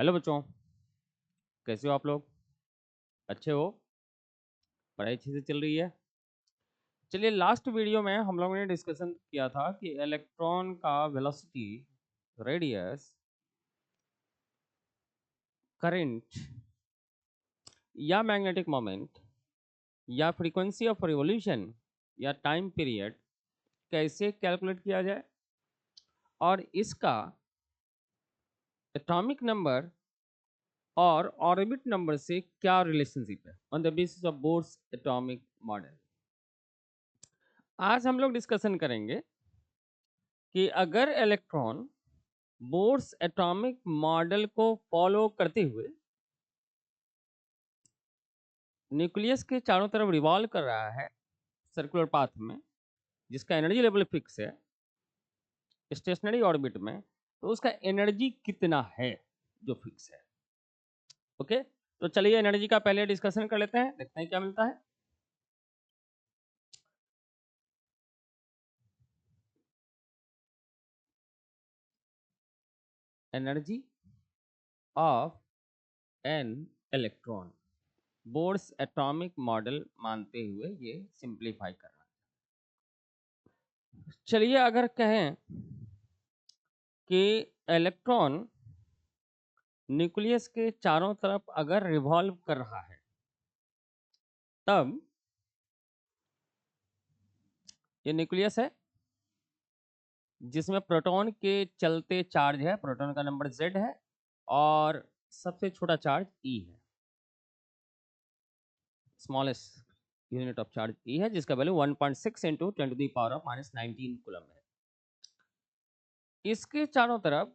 Hello बच्चों, कैसे हो आप लोग? अच्छे हो? पढ़ाई अच्छे से चल रही है? चलिए, लास्ट वीडियो में हम लोगों ने डिस्कशन किया था कि इलेक्ट्रॉन का वेलोसिटी, रेडियस, करंट या मैग्नेटिक मोमेंट या फ्रीक्वेंसी ऑफ रिवॉल्यूशन या टाइम पीरियड कैसे कैलकुलेट किया जाए और इसका एटॉमिक नंबर और ऑर्बिट नंबर से क्या रिलेशनशिप है on the basis of bourse atomic model. आज हम लोग डिस्कशन करेंगे कि अगर इलेक्ट्रॉन बोर्स एटॉमिक मॉडल को फॉलो करते हुए न्यूक्लियस के चारों तरफ रिवॉल्व कर रहा है सर्कुलर पाथ में, जिसका एनर्जी लेवल फिक्स है स्टेशनरी ऑर्बिट में, तो उसका एनर्जी कितना है जो फिक्स है। ओके, तो चलिए एनर्जी का पहले डिस्कशन कर लेते हैं, देखते हैं क्या मिलता है। Energy of an electron bourse atomic model मानते हुए ये सिंप्लीफाई कर रहा है। चलिए अगर कहें कि इलेक्ट्रॉन न्यूक्लियस के चारों तरफ अगर रिवॉल्व कर रहा है, तब ये न्यूक्लियस है जिसमें प्रोटॉन के चलते चार्ज है, प्रोटॉन का नंबर Z है और सबसे छोटा चार्ज E है, smallest unit of charge E है, जिसका value 1.6 into 10 to the power of -19 coulomb है। इसके चारों तरफ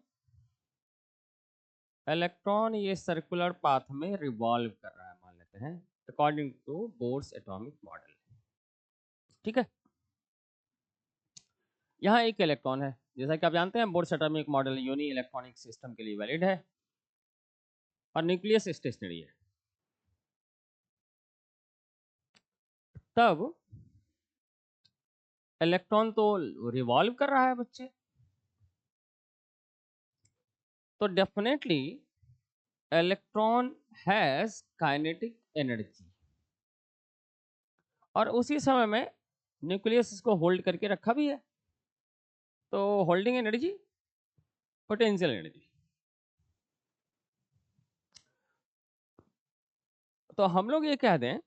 इलेक्ट्रॉन ये सर्कुलर पाथ में रिवॉल्व कर रहा है, मान लेते हैं according to Bohr's atomic model. ठीक है, यहाँ एक इलेक्ट्रॉन है, जैसा कि आप जानते हैं Bohr's atomic model uni electronic system के लिए वैलिड है और न्यूक्लियस स्टेशनरी है। तब इलेक्ट्रॉन तो रिवॉल्व कर रहा है बच्चे, तो definitely electron has kinetic energy और उसी समय में न्यूक्लियस इसको होल्ड करके रखा भी है, तो होल्डिंग एनर्जी पोटेंशियल एनर्जी। तो हम लोग ये कह दें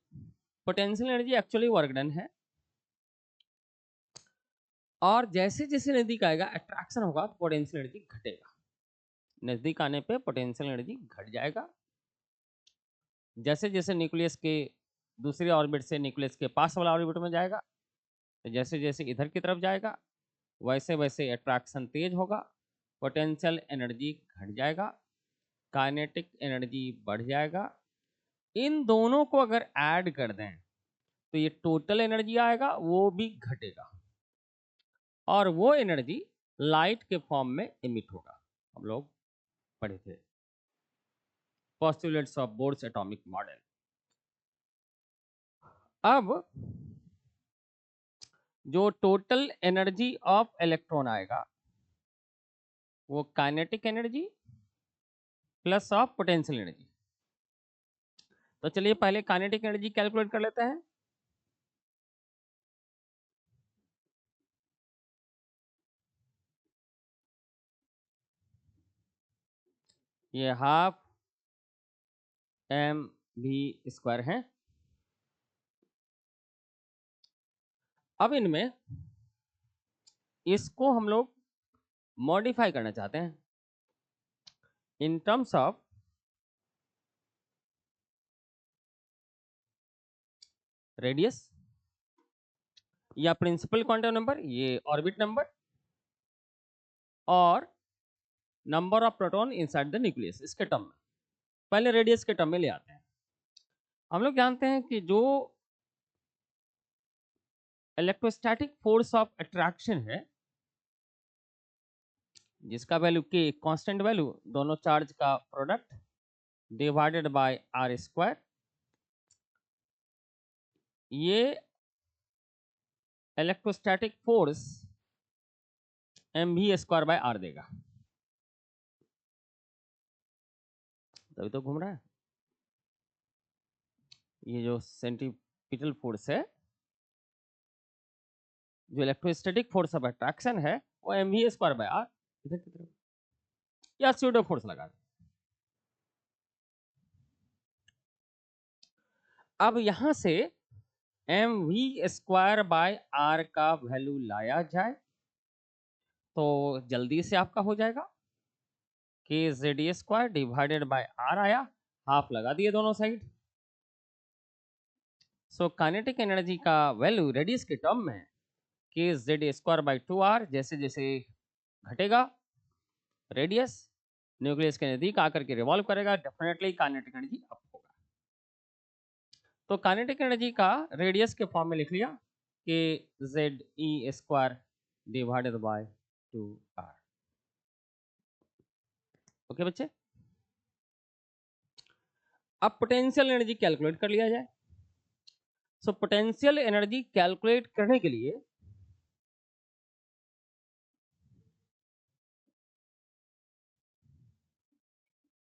potential energy actually work done है, और जैसे जैसे नजदीक आएगा अट्रैक्शन होगा तो पोटेंशियल एनर्जी घटेगा, नजदीक आने पे पोटेंशियल एनर्जी घट जाएगा। जैसे जैसे न्यूक्लियस के दूसरे ऑर्बिट से न्यूक्लियस के पास वाला ऑर्बिट में जाएगा, तो जैसे जैसे इधर की तरफ जाएगा वैसे वैसे अट्रैक्शन तेज होगा, पोटेंशियल एनर्जी घट जाएगा, काइनेटिक एनर्जी बढ़ जाएगा। इन दोनों को अगर ऐड कर दें तो ये टोटल एनर्जी आएगा, वो भी घटेगा और वो एनर्जी लाइट के फॉर्म में इमिट होगा। हम लोग पढ़े थे postulates of bourse atomic model. अब जो टोटल एनर्जी ऑफ इलेक्ट्रॉन आएगा वो kinetic energy plus of potential energy. तो चलिए पहले काइनेटिक एनर्जी कैलकुलेट कर लेते हैं। ये हाफ mv² है। अब इनमें इसको हम लोग मॉडिफाई करना चाहते हैं इन टर्म्स ऑफ रेडियस या प्रिंसिपल क्वांटम नंबर, ये ऑर्बिट नंबर, और number of proton inside the nucleus, इसके टर्म में। पहले रेडियस के टर्म में ले आते हैं। हम लोग जानते हैं कि जो इलेक्ट्रोस्टैटिक फोर्स ऑफ अट्रैक्शन है, जिसका वैल्यू के कांस्टेंट वैल्यू, दोनों चार्ज का प्रोडक्ट डिवाइडेड बाय r², ये electrostatic force mv² bye r देगा। तभी तो घूम रहा है। ये जो सेंट्रीपिटल फोर्स है, जो इलेक्ट्रोस्टैटिक फोर्स ऑफ अट्रैक्शन है, वो mv²/r इधर की तरफ, या स्यूडो फोर्स लगा दें। अब यहां से mv²/r का वैल्यू लाया जाए तो जल्दी से आपका हो जाएगा कि ZE² डिवाइडेड बाय R आया, हाफ लगा दिए दोनों साइड। सो काइनेटिक एनर्जी का वैल्यू रेडियस के टर्म में कि ZE²/2R जैसे जैसे घटेगा रेडियस न्यूक्लियस के नजदीक आकर के रिवॉल्व करेगा, डेफिनेटली काइनेटिक एनर्जी अप होगा। तो काइनेटिक एनर्जी का रेडियस के फॉर्म में लिख लिया कि ZE² divided by 2R। Okay बच्चे, अब पोटेंशियल एनर्जी कैलकुलेट कर लिया जाए। सो पोटेंशियल एनर्जी कैलकुलेट करने के लिए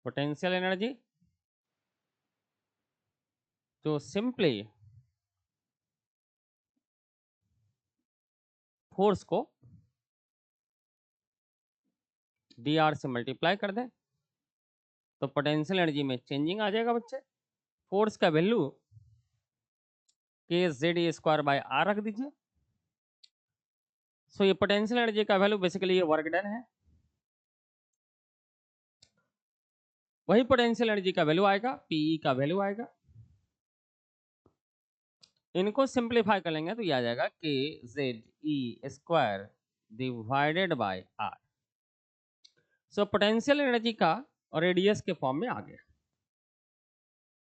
पोटेंशियल एनर्जी जो सिंपली फोर्स को dr से मल्टीप्लाई कर दें तो पोटेंशियल एनर्जी में चेंजिंग आ जाएगा बच्चे। फोर्स का वैल्यू के ZE²/r रख दीजिए। सो ये पोटेंशियल एनर्जी का वैल्यू बेसिकली ये वर्क डन है, वही पोटेंशियल एनर्जी का वैल्यू आएगा, PE का वैल्यू आएगा। इनको सिंप्लीफाई कर लेंगे तो ये आ जाएगा कि ZE² divided by R। So potential energy का रेडियस के फॉर्म में आ गया।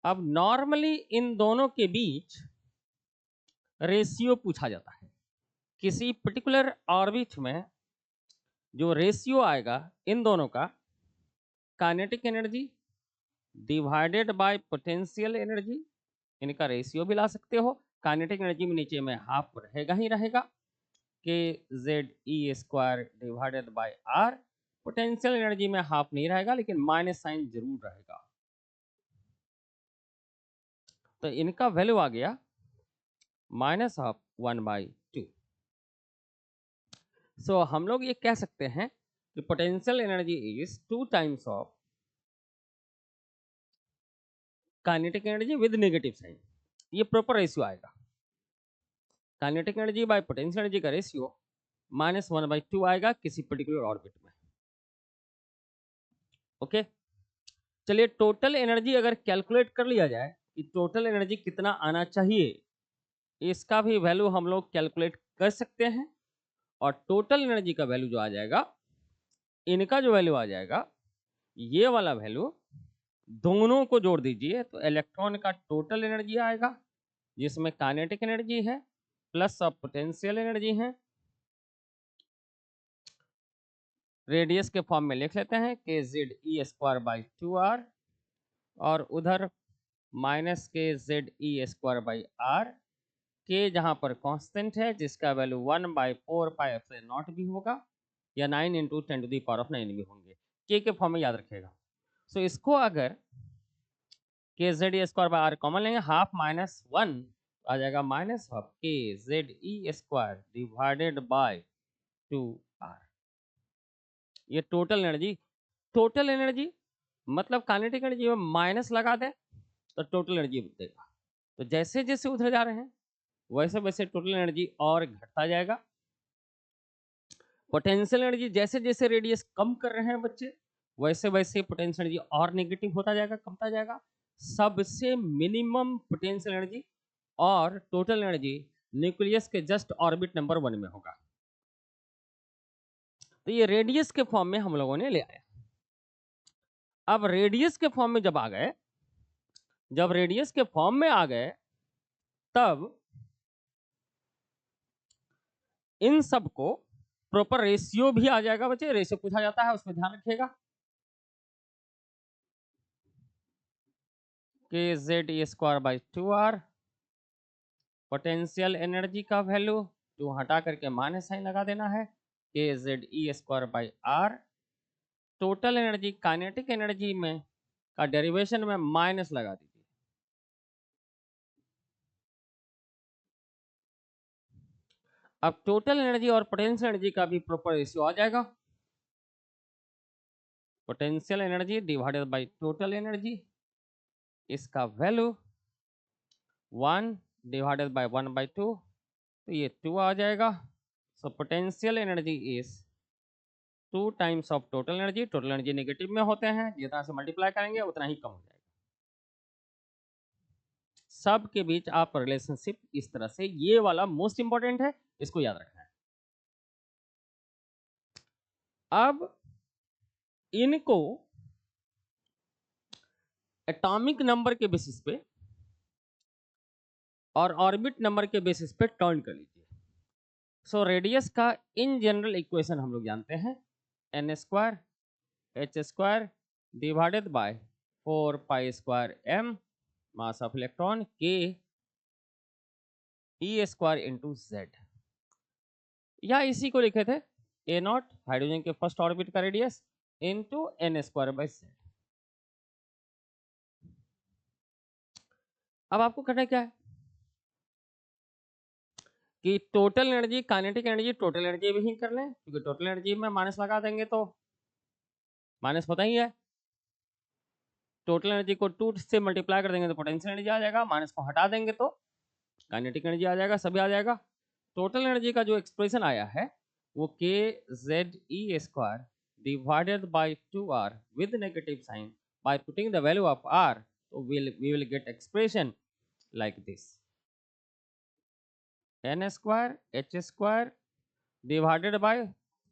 अब नॉर्मली इन दोनों के बीच रेशियो पूछा जाता है। किसी पर्टिकुलर ऑर्बिट में जो रेशियो आएगा इन दोनों का, kinetic energy divided by potential energy, इनका रेशियो भी ला सकते हो। काइनेटिक एनर्जी में नीचे में हाफ रहेगा ही रहेगा कि ZE² divided by R। Potential energy में हाफ नहीं रहेगा लेकिन माइनस साइन जरूर रहेगा। तो इनका वैल्यू आ गया -1/2। सो हम लोग ये कह सकते हैं कि potential energy is 2 times of kinetic energy with negative sign. ये प्रॉपर रेशियो आएगा। Kinetic energy by potential energy का रेशियो -1/2 आएगा किसी पर्टिकुलर ऑर्बिट में। ओके, चलिए टोटल एनर्जी अगर कैलकुलेट कर लिया जाए कि टोटल एनर्जी कितना आना चाहिए, इसका भी वैल्यू हम लोग कैलकुलेट कर सकते हैं। और टोटल एनर्जी का वैल्यू जो आ जाएगा, इनका जो वैल्यू आ जाएगा, ये वाला वैल्यू दोनों को जोड़ दीजिए तो इलेक्ट्रॉन का टोटल एनर्जी आएगा, जिसमें काइनेटिक एनर्जी है प्लस ऑफ पोटेंशियल एनर्जी है। रेडियस के फॉर्म में लिख लेते हैं कि ZE²/2R और उधर माइनस के ZE²/R के जहां पर कांस्टेंट है जिसका वैल्यू 1/4πε0 भी होगा या 9 × 10⁻⁹ भी होंगे। के फॉर्म में याद रखिएगा। सो इसको अगर के ZE² कॉमन लेंगे, हाफ -1 आ जाएगा -12 के ZE² डिवाइडेड बाय 2R। ये टोटल एनर्जी मतलब काइनेटिक एनर्जी में माइनस लगा दें तो टोटल एनर्जी देगा। तो जैसे जैसे उधर जा रहे हैं वैसे वैसे टोटल एनर्जी और घटता जाएगा। पोटेंशियल एनर्जी जैसे जैसे रेडियस कम कर रहे हैं बच्चे, वैसे वैसे पोटेंशियल एनर्जी और नेगेटिव होता जाएगा, कमता जाएगा। सबसे मिनिमम पोटेंशियल एनर्जी और टोटल एनर्जी न्यूक्लियस के जस्ट ऑर्बिट नंबर 1 में होगा। तो ये रेडियस के फॉर्म में हम लोगों ने ले आया। अब रेडियस के फॉर्म में जब रेडियस के फॉर्म में आ गए तब इन सब को प्रॉपर रेशियो भी आ जाएगा बच्चे। रेशियो पूछा जाता है, उसमें ध्यान रखिएगा कि ZE²/2R पोटेंशियल एनर्जी का वैल्यू जो हटा करके माइनस साइन लगा देना है कि ZE²/R। Total energy kinetic energy में का डेरिवेशन में माइनस लगा दीजिए। अब टोटल एनर्जी और पोटेंशियल एनर्जी का भी प्रॉपर रेशियो आ जाएगा। Potential energy divided by total energy, इसका वैल्यू 1 डिवाइडेड बाय 1/2, तो ये 2 आ जाएगा। So potential energy is 2 times of total energy. Total energy negative में होते हैं, जितना से मल्टीप्लाई करेंगे उतना ही कम हो जाएगा। सब के बीच आप रिलेशनशिप इस तरह से, ये वाला मोस्ट इंपॉर्टेंट है, इसको याद रखना है। अब इनको एटॉमिक नंबर के बेसिस पे और ऑर्बिट नंबर के बेसिस पे टर्न कर लीजिए। सो रेडियस का इन जनरल इक्वेशन हम लोग जानते हैं, n square h square divided bye 4 pi square m mass of electron k e square into z, या इसी को लिखे थे a नॉट हाइड्रोजन के फर्स्ट ऑर्बिट का radius into n square by z। अब आपको करना क्या है कि total energy, kinetic energy, total energy भी ही कर लें, क्योंकि टोटल एनर्जी में माइनस लगा देंगे तो माइनस पता ही है। टोटल एनर्जी को 2 से मल्टीप्लाई कर देंगे तो पोटेंशियल एनर्जी आ जाएगा, माइनस को हटा देंगे तो काइनेटिक एनर्जी आ जाएगा, सभी आ जाएगा। टोटल एनर्जी का जो एक्सप्रेशन आया है वो k z e square divided by 2r with negative sign, by putting the value of r, तो we will get expression like this, n square h square divided by,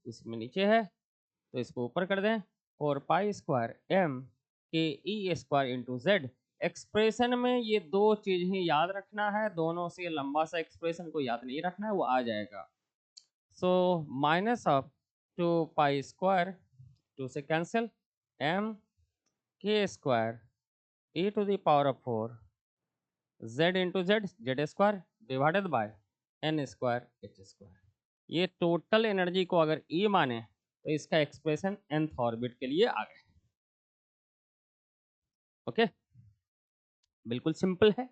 इसमें नीचे है तो इसको ऊपर कर दें, 4 पाई स्क्वायर m के E square into Z. Expression में ये दो चीज ही याद रखना है, दोनों से लंबा सा एक्सप्रेशन को याद नहीं रखना है, वो आ जाएगा। So minus of 2 pi square, 2 से कैंसिल, m के square e to the power of 4 z into z, z square divided by n square h square. ये टोटल एनर्जी को अगर E माने तो इसका एक्सप्रेशन nth ऑर्बिट के लिए आ गया। ओके, बिल्कुल सिंपल है।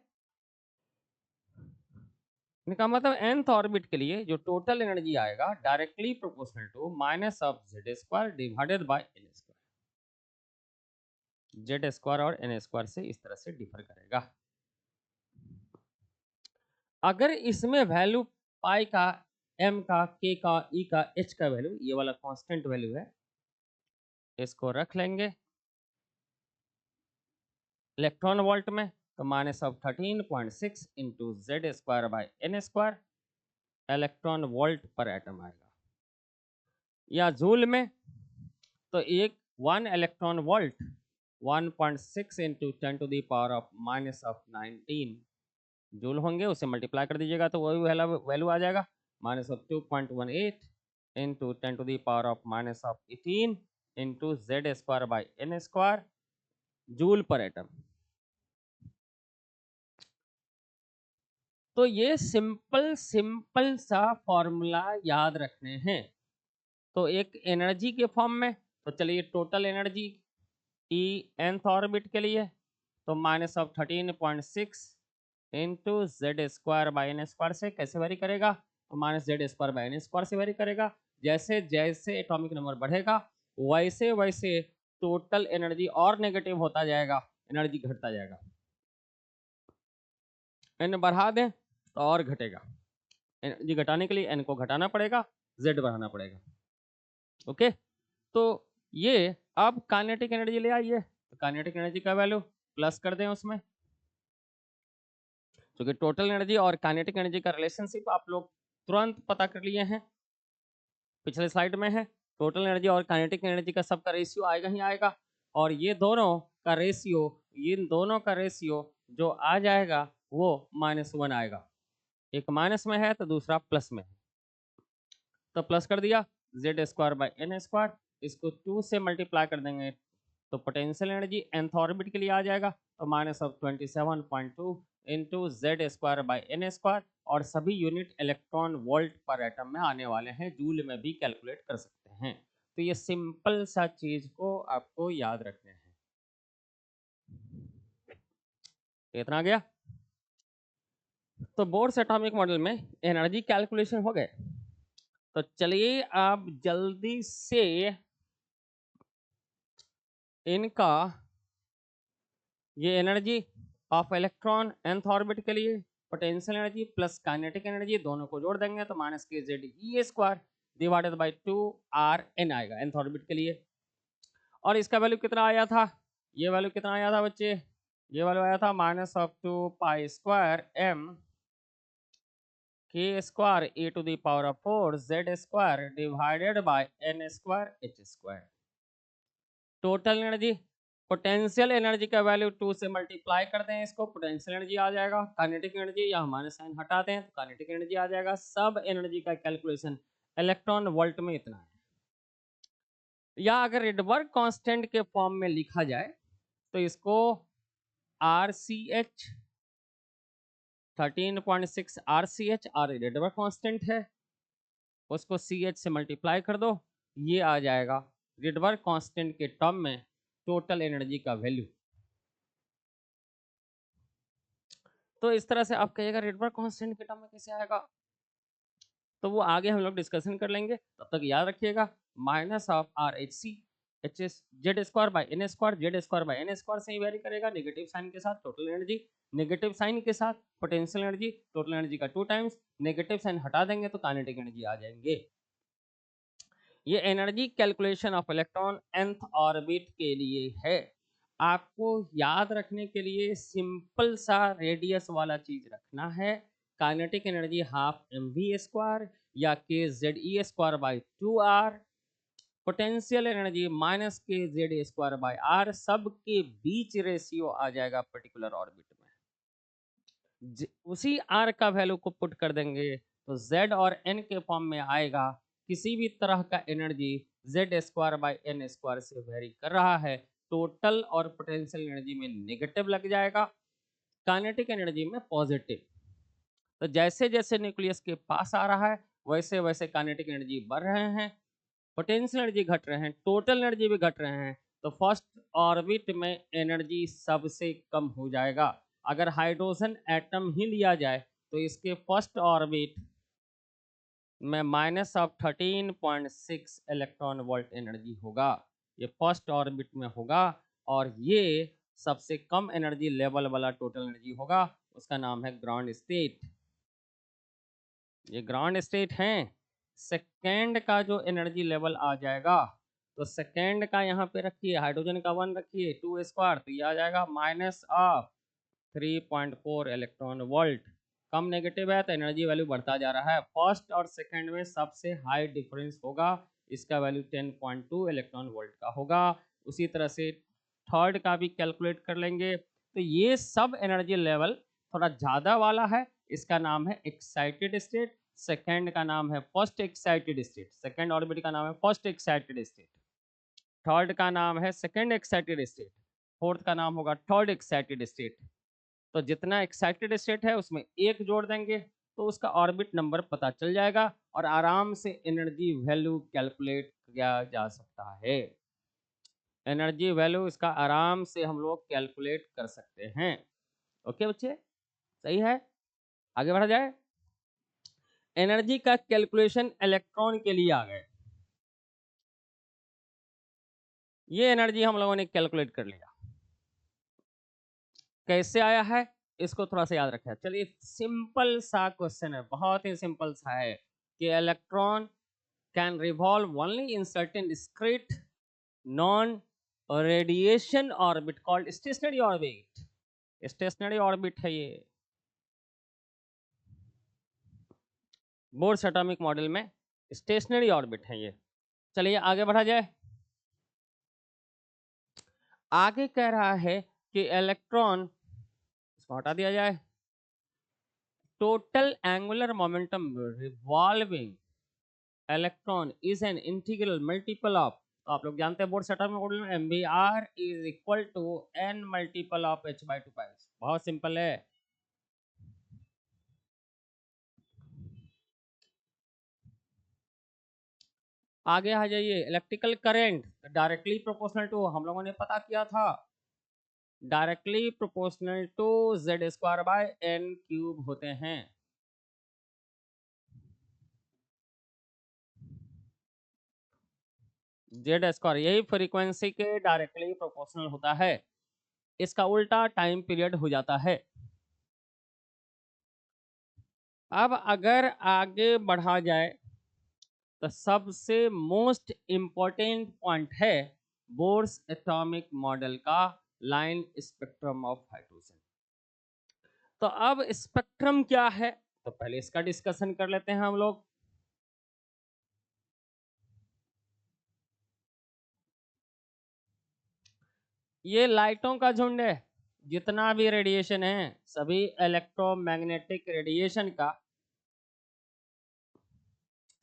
इनका मतलब nth ऑर्बिट के लिए जो टोटल एनर्जी आएगा directly proportional to minus of z square divided by N square. Z square और एन स्क्वायर से इस तरह से डिफर करेगा। अगर इसमें वैल्यू पाई का, m का, k का, e का, h का वैल्यू, ये वाला कांस्टेंट वैल्यू है, इसको रख लेंगे इलेक्ट्रॉन वोल्ट में, तो minus of 13.6 into Z square by N square electron volt पर एटम आएगा। या जूल में तो एक 1 electron volt 1.6 into 10 to the power of minus of 19 joule होंगे, उसे मल्टीप्लाई कर दीजिएगा तो वही वैल्यू आ जाएगा, minus of 2.18 into 10 to the power of minus of 18 into Z square by n square joule पर एटम। तो ये सिंपल सा फॉर्मूला याद रखने हैं। तो एक एनर्जी के फॉर्म में, तो चलिए total energy E nth orbit के लिए तो minus of 13.6 into Z square by n square से कैसे वेरी करेगा, तो minus z square by n square से वेरी करेगा। जैसे जैसे एटॉमिक नंबर बढ़ेगा वैसे वैसे टोटल एनर्जी और नेगेटिव होता जाएगा, एनर्जी घटता जाएगा। एन बढ़ा दें तो और घटेगा, एनर्जी घटाने के लिए एन को घटाना पड़ेगा, जेड बढ़ाना पड़ेगा। ओके, तो ये अब काइनेटिक एनर्जी ले आइए, तो काइनेटिक एनर्जी का वैल्यू प्लस कर दें उसमें, क्योंकि टोटल एनर्जी और काइनेटिक एनर्जी का रिलेशनशिप आप लोग तुरंत पता कर लिए हैं, पिछले स्लाइड में है। टोटल एनर्जी और काइनेटिक एनर्जी का सबका रेशियो आएगा ही आएगा, और ये दोनों का रेशियो, इन दोनों का रेशियो जो आ जाएगा वो -1 आएगा। एक माइनस में है तो दूसरा प्लस में है, तो प्लस कर दिया z square by n square, इसको 2 से मल्टीप्लाई कर देंगे तो पोटेंशियल एनर्जी nth ऑर्बिट के लिए आ जाएगा, तो minus of 27.2 into Z square by n square, और सभी यूनिट इलेक्ट्रॉन वोल्ट पर एटम में आने वाले हैं, जूल में भी कैलकुलेट कर सकते हैं। तो ये सिंपल सा चीज को आपको याद रखना है। इतना आ गया। तो बोर्स एटॉमिक मॉडल में एनर्जी कैलकुलेशन हो गए। तो चलिए आप जल्दी से इनका ये energy of electron nth orbit के लिए potential energy plus kinetic energy दोनों को जोड़ देंगे तो माइनस के Z E square divided by 2r n आएगा nth ऑर्बिट के लिए। और इसका वैल्यू कितना आया था, ये वैल्यू कितना आया था बच्चे, ये वैल्यू आया था minus of 2 pi square m के square e to the power of 4 z square divided by n square h square. Total energy potential energy का वैल्यू 2 से मल्टीप्लाई कर दें इसको, पोटेंशियल एनर्जी आ जाएगा। काइनेटिक एनर्जी या हमारे साइन हटा दें तो काइनेटिक एनर्जी आ जाएगा। सब एनर्जी का कैलकुलेशन इलेक्ट्रॉन वोल्ट में इतना है। या अगर रिडबर्ग कांस्टेंट के फॉर्म में लिखा जाए तो इसको RCH 13.6 RCH R Rydberg constant है, उसको CH से मल्टीप्लाई कर दो, ये आ जाएगा रिडबर्ग कांस्टेंट के टर्म में टोटल एनर्जी का वैल्यू। तो इस तरह से आप कहिएगा रिडबर्ग कांस्टेंट के टर्म में कैसे आएगा, तो वो आगे हम लोग डिस्कशन कर लेंगे। तब तक याद रखिएगा minus of RH H S z square by n square, z square by n square से ही वेरी करेगा। नेगेटिव साइन के साथ टोटल एनर्जी, नेगेटिव साइन के साथ पोटेंशियल एनर्जी, टोटल एनर्जी का 2 टाइम्स, नेगेटिव साइन हटा देंगे तो काइनेटिक एनर्जी आ जाएंगे। ये energy calculation of electron nth orbit के लिए है। आपको याद रखने के लिए सिंपल सा रेडियस वाला चीज रखना है। Kinetic energy half mv square या के Z E square by 2r, potential energy minus के जेड स्क्वायर बाई आर, सब के बीच रेशियो आ जाएगा पर्टिकुलर ऑर्बिट में। उसी आर का वैल्यू को पुट कर देंगे तो जेड और एन के फॉर्म में आएगा। किसी भी तरह का energy z square by n square से वेरी कर रहा है, टोटल और पोटेंशियल एनर्जी में नेगेटिव लग जाएगा, काइनेटिक एनर्जी में पॉजिटिव। तो जैसे जैसे न्यूक्लियस के पास आ रहा है वैसे वैसे काइनेटिक एनर्जी बढ़ रहे हैं, पोटेंशियल एनर्जी घट रहे हैं, टोटल एनर्जी भी घट रहे हैं। तो फर्स्ट ऑर्बिट में एनर्जी सबसे कम हो जाएगा। अगर हाइड्रोजन एटम ही लिया जाए तो इसके फर्स्ट ऑर्बिट में minus of 13.6 electron volt energy होगा, ये फर्स्ट ऑर्बिट में होगा। और ये सबसे कम एनर्जी लेवल वाला टोटल एनर्जी होगा, उसका नाम है ग्राउंड स्टेट। ये ग्राउंड स्टेट है। सेकेंड का जो एनर्जी लेवल आ जाएगा, तो सेकेंड का यहाँ पे रखिए, हाइड्रोजन का 1 रखिए 2 स्क्वायर, तो ये आ जाएगा minus of 3.4 electron volt. Come negative है तो एनर्जी वैल्यू बढ़ता जा रहा है। फर्स्ट और सेकेंड में सबसे हाई डिफरेंस होगा, इसका वैल्यू 10.2 इलेक्ट्रॉन वोल्ट का होगा। उसी तरह से थर्ड का भी कैलकुलेट कर लेंगे। तो ये सब एनर्जी लेवल थोड़ा ज़्यादा वाला है, इसका नाम है एक्साइटेड स्टेट। सेकेंड का नाम है first excited state, second orbit का नाम है फर्स्ट एक्साइटेड स्टेट, थर्ड का नाम है सेकेंड एक्साइटेड स्टेट, फोर्थ का नाम होगा थर्ड एक्साइटेड स्टेट। तो जितना एक्साइटेड स्टेट है उसमें एक जोड़ देंगे तो उसका ऑर्बिट नंबर पता चल जाएगा और आराम से एनर्जी वैल्यू कैलकुलेट किया जा सकता है। एनर्जी वैल्यू इसका आराम से हम लोग कैलकुलेट कर सकते हैं। ओके बच्चे, सही है, आगे बढ़ा जाए। एनर्जी का कैलकुलेशन इलेक्ट्रॉन के लिए आ गए। ये एनर्जी हम लोगों ने कैलकुलेट कर लिया, कैसे आया है इसको थोड़ा सा याद रखें। चलिए सिंपल सा क्वेश्चन है, बहुत ही सिंपल सा है कि electron can revolve only in certain discrete non radiation orbit called stationery orbit. Stationery orbit है ये बोर्स एटॉमिक मॉडल में, स्टेशनरी ऑर्बिट है ये। चलिए आगे बढ़ा जाए। आगे कह रहा है कि इलेक्ट्रॉन, इसको हटा दिया जाए, total angular momentum revolving electron is an integral multiple of, तो आप लोग जानते हैं बोर्ड एटॉमिक मॉडल में MBR is equal to n multiple of h/2 pi. बहुत सिंपल है। आगे आ जाइए, electrical current directly proportional to, हम लोगों ने पता किया था directly proportional to z square by n cube होते हैं। जेड स्क्वायर यही फ्रीक्वेंसी के डायरेक्टली प्रोपोर्शनल होता है। इसका उल्टा टाइम पीरियड हो जाता है। अब अगर आगे बढ़ा जाए तो सबसे मोस्ट इंपॉर्टेंट पॉइंट है बोर्स एटॉमिक मॉडल का लाइन स्पेक्ट्रम ऑफ हाइड्रोजन। तो अब स्पेक्ट्रम क्या है, तो पहले इसका डिस्कशन कर लेते हैं हम लोग। ये लाइटों का झुंड है, जितना भी रेडिएशन है सभी इलेक्ट्रोमैग्नेटिक रेडिएशन का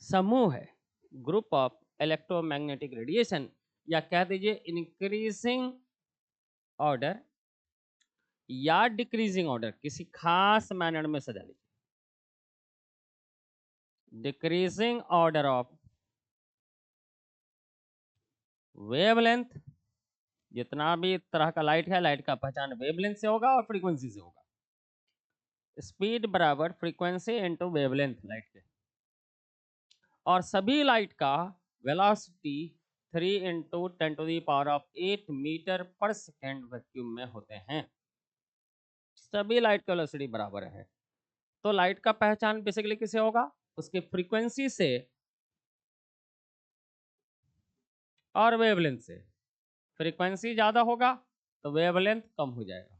समूह है, ग्रुप ऑफ इलेक्ट्रोमैग्नेटिक रेडिएशन, या कह दीजिए इंक्रीजिंग ऑर्डर या डिक्रीजिंग ऑर्डर, किसी खास मैनर में सजा लीजिए। डिक्रीजिंग ऑर्डर ऑफ वेवलेंथ, जितना भी तरह का लाइट है, लाइट का पहचान वेवलेंथ से होगा और फ्रीक्वेंसी से होगा। स्पीड बराबर फ्रीक्वेंसी इनटू वेवलेंथ लाइट के, और सभी लाइट का वेलोसिटी 3 इंटू 10⁸ मीटर पर सेकेंड वैक्यूम में होते हैं। सभी लाइट का वेलोसिटी बराबर है। तो लाइट का पहचान बेसिकली किसे होगा, उसके फ्रीक्वेंसी से और वेवलेंथ से। फ्रीक्वेंसी ज्यादा होगा तो वेवलेंथ कम हो जाएगा।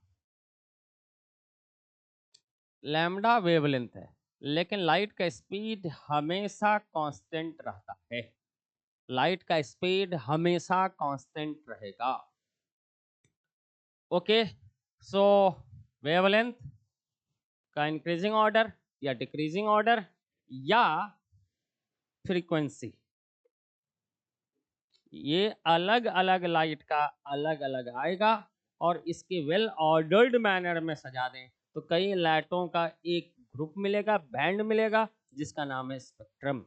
लैम्डा वेवलेंथ है, लेकिन लाइट का स्पीड हमेशा कांस्टेंट रहता है। लाइट का स्पीड हमेशा कांस्टेंट रहेगा। ओके, सो वेवलेंथ का इंक्रीजिंग ऑर्डर या डिक्रीजिंग ऑर्डर या फ्रीक्वेंसी, ये अलग अलग लाइट का अलग अलग आएगा। और इसके वेल ऑर्डर्ड मैनर में सजा दें तो कई लाइटों का एक ग्रुप मिलेगा, बैंड मिलेगा, जिसका नाम है स्पेक्ट्रम।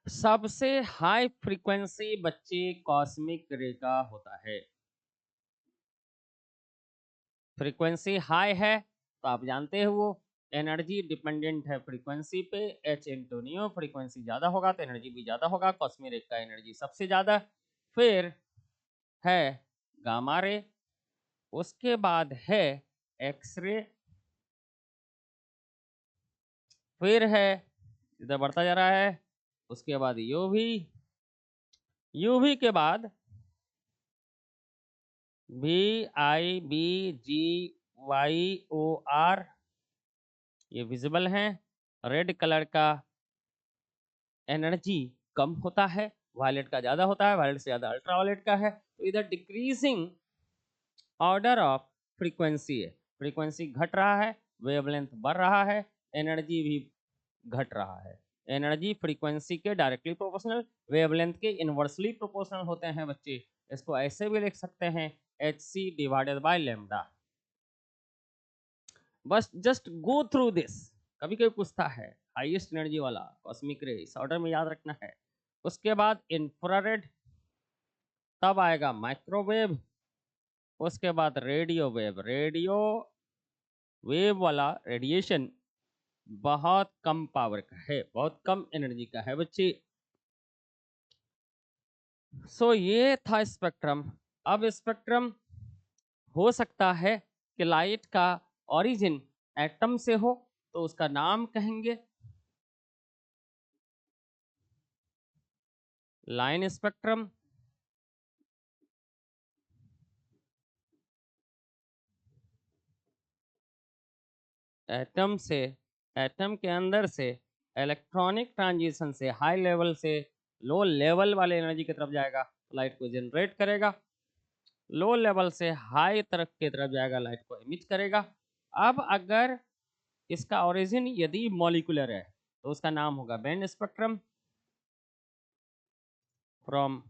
सबसे हाई फ्रीक्वेंसी बच्चे कॉस्मिक रे का होता है। फ्रीक्वेंसी हाई है तो आप जानते हैं वो एनर्जी डिपेंडेंट है फ्रीक्वेंसी पे, एच इंटू फ्रीक्वेंसी ज्यादा होगा तो एनर्जी भी ज्यादा होगा। कॉस्मिक रे का एनर्जी सबसे ज्यादा, फिर है गामा रे, उसके बाद है एक्सरे, फिर है इधर बढ़ता जा रहा है, उसके बाद यूवी, यूवी के बाद V I B G Y O R, ये विजिबल हैं। रेड कलर का एनर्जी कम होता है, वायलेट का ज्यादा होता है, वायलेट से ज्यादा अल्ट्रावायलेट का है। तो इधर डिक्रीजिंग ऑर्डर ऑफ फ्रीक्वेंसी है, फ्रीक्वेंसी घट रहा है, वेवलेंथ बढ़ रहा है, एनर्जी भी घट रहा है। एनर्जी फ्रीक्वेंसी के डायरेक्टली प्रोपोर्शनल, वेवलेंथ के इनवर्सली प्रोपोर्शनल होते हैं बच्चे। इसको ऐसे भी लिख सकते हैं hc डिवाइडेड बाय लैम्डा। बस जस्ट गो थ्रू दिस, कभी कभी पूछता है हाईएस्ट एनर्जी वाला कॉस्मिक रे, इस ऑर्डर में याद रखना है। उसके बाद इंफ्रारेड, तब आएगा माइक्रोवेव, उसके बाद रेडियो वेव। रेडियो वेव वाला रेडिएशन बहुत कम पावर का है, बहुत कम एनर्जी का है बच्चे। सो ये था स्पेक्ट्रम। अब स्पेक्ट्रम हो सकता है कि लाइट का ओरिजिन एटम से हो तो उसका नाम कहेंगे लाइन स्पेक्ट्रम। एटम से, एटम के अंदर से इलेक्ट्रॉनिक ट्रांजिशन से हाई लेवल से लो लेवल वाले एनर्जी की तरफ जाएगा, लाइट को जनरेट करेगा। लो लेवल से हाई तरफ की तरफ जाएगा, लाइट को इमिट करेगा। अब अगर इसका ओरिजिन यदि मॉलिक्यूलर है तो उसका नाम होगा बैंड स्पेक्ट्रम फ्रॉम